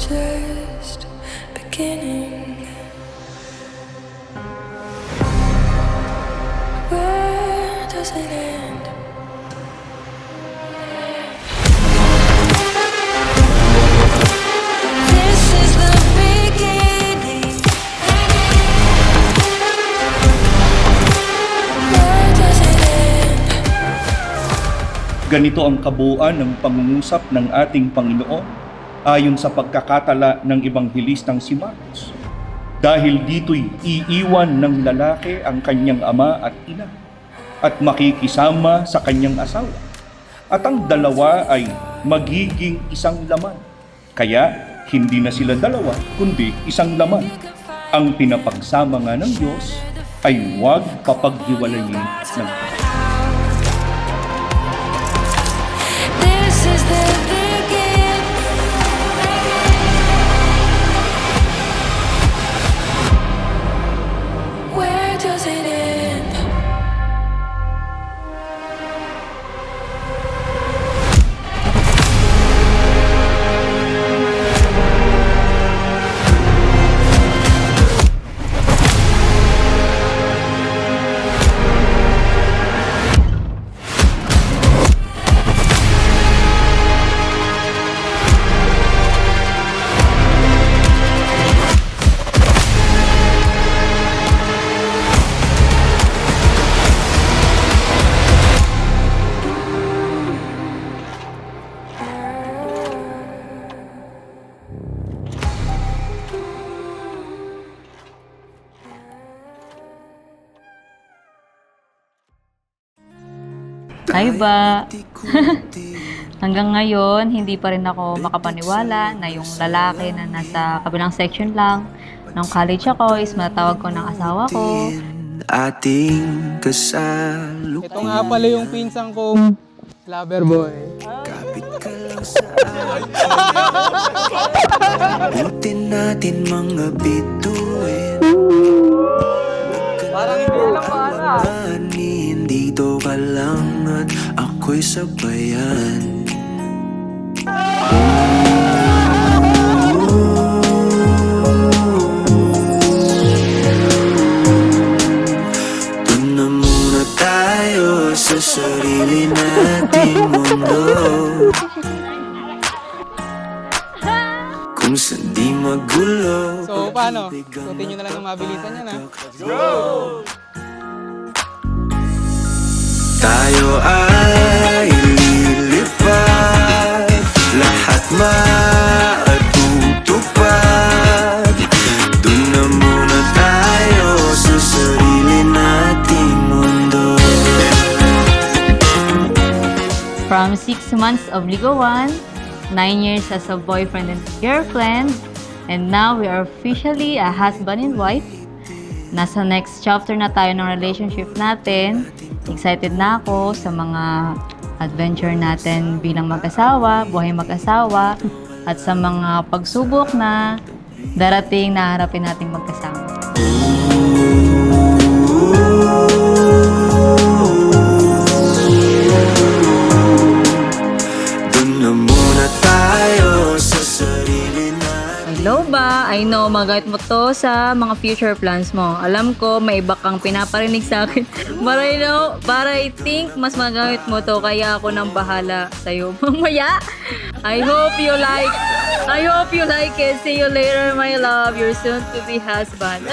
just beginning. Where does it end? This is the beginning. Where does it end? Ganito ang kabuuan ng pangungusap ng ating Panginoon ayon sa pagkakatala ng Ebanghelistang si Marcos. Dahil dito'y iiwan ng lalaki ang kanyang ama at ina at makikisama sa kanyang asawa. At ang dalawa ay magiging isang laman. Kaya hindi na sila dalawa kundi isang laman. Ang pinapagsama nga ng Diyos ay huwag papaghiwalayin ng tao. This is the beginning. Where does it end? Hi ba? Hanggang ngayon, hindi pa rin ako makapaniwala na yung lalaki na nasa kabilang section lang ng college ako is matawag ko ng asawa ko. Ating kasalukuyan. Ito nga pala yung pinsang kong lover boy. Kapit ka lang sa akin. Buti natin mga bituin. Parang hindi alam paano. Dito ka lang at ako'y sabayan. Doon na muna tayo sa sarili nating mundo, kung saan di magulo. So paano? Continue na lang ng mabilisan yan ha. Tayo ay lilipad, lahat matutupad. Doon na muna tayo sa sarili nating mundo. From 6 months of ligawan, 9 years as a boyfriend and girlfriend, and now we are officially a husband and wife. Nasa next chapter na tayo ng relationship natin. Excited na ako sa mga adventure natin bilang mag-asawa, buhay mag-asawa, at sa mga pagsubok na darating na harapin nating magkasama. Doon na muna tayo sa sarili natin. Hello ba? I know, magagawit mo to sa mga future plans mo. Alam ko, may iba kang pinaparinig sa akin. But I think, mas magagawit mo to, kaya ako nang bahala sa'yo mamaya. I hope you like it. See you later, my love. Your soon-to-be husband.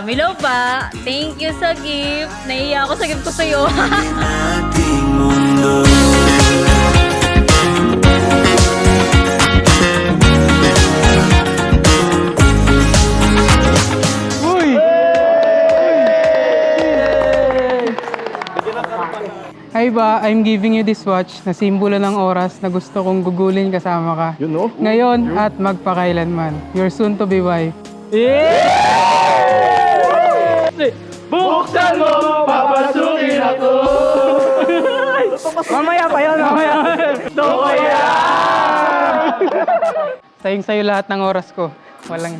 Milo pa, thank you sa gift. Naiiyak ako sa gift ko sa'yo. Ating mundo. Uy! Hi ba, I'm giving you this watch na simbolo ng oras na gusto kong gugulin kasama ka. Ngayon at magpakailanman. Your soon to be wife. Buksan mo, papasukin ako. Mamaya pa yun, mamaya. Ito kaya. Sayong-sayo lahat ng oras ko. Walang...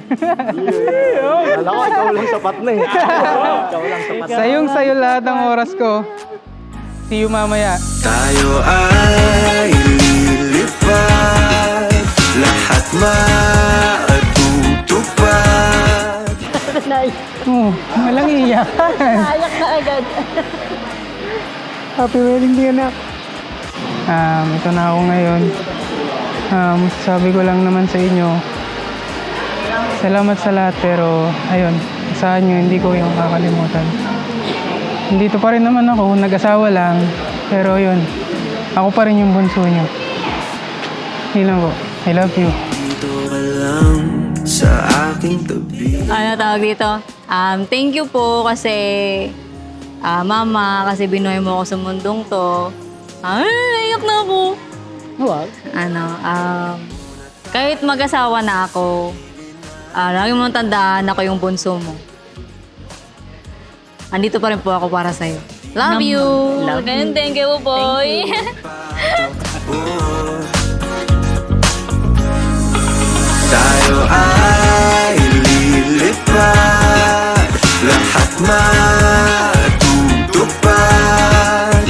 Alam ko, ikaw lang sapat na eh. Ikaw lang sapat. Sayong-sayo lahat ng oras ko. See you mamaya. Tayo ay lilipad. matutupad. Walang iyak. Ayak ka agad. Happy wedding day, anak. Ito na ako ngayon. Sabi ko lang naman sa inyo, salamat sa lahat, pero ayun, saan nyo, hindi ko yung kakalimutan. Dito pa rin naman ako, nag-asawa lang, pero yun, ako pa rin yung bunso nyo. Yun lang po. I love you. Dito ka lang sa aking tabi. Ano tawag dito? Thank you po kasi mama, kasi binuhay mo ako sa mundong to. Naiyak na po. Wow. Kahit mag-asawa na ako, lagi mo tandaan ako yung bunso mo. Andito pa rin po ako para sa'yo. Love you! Love you. Thank you, boy! Tayo ay lilipad, lahat matutupad.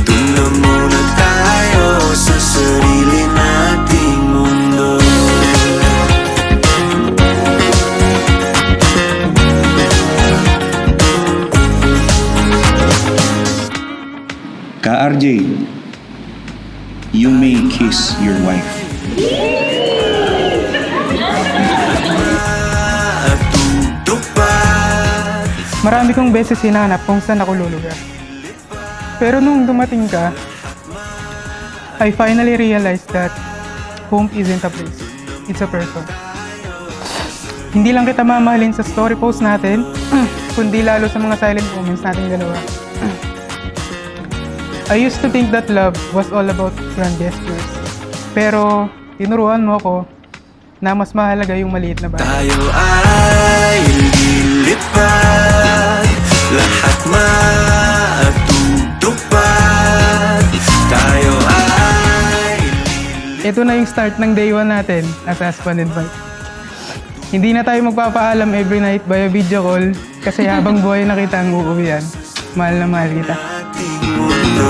Doon na muna tayo sa sarili nating mundo. Ka-RJ, you may kiss your wife. Matutupad. Marami kong beses hinanap kung saan ako lulugar. Pero nung dumating ka, I finally realized that home isn't a place, it's a person. Hindi lang kita mamahalin sa story post natin, kundi lalo sa mga silent moments natin dalawa. I used to think that love was all about grand gestures. Pero tinuruan mo ako na mas mahalaga yung maliit na bagay. Tayo ay lilipad, lahat matutupad. Tayo ay Ito na yung start ng day 1 natin as husband and wife. Hindi na tayo magpapaalam every night via video call kasi habang buhay na kita ang uuwian. Mahal na mahal kita. ating mundo.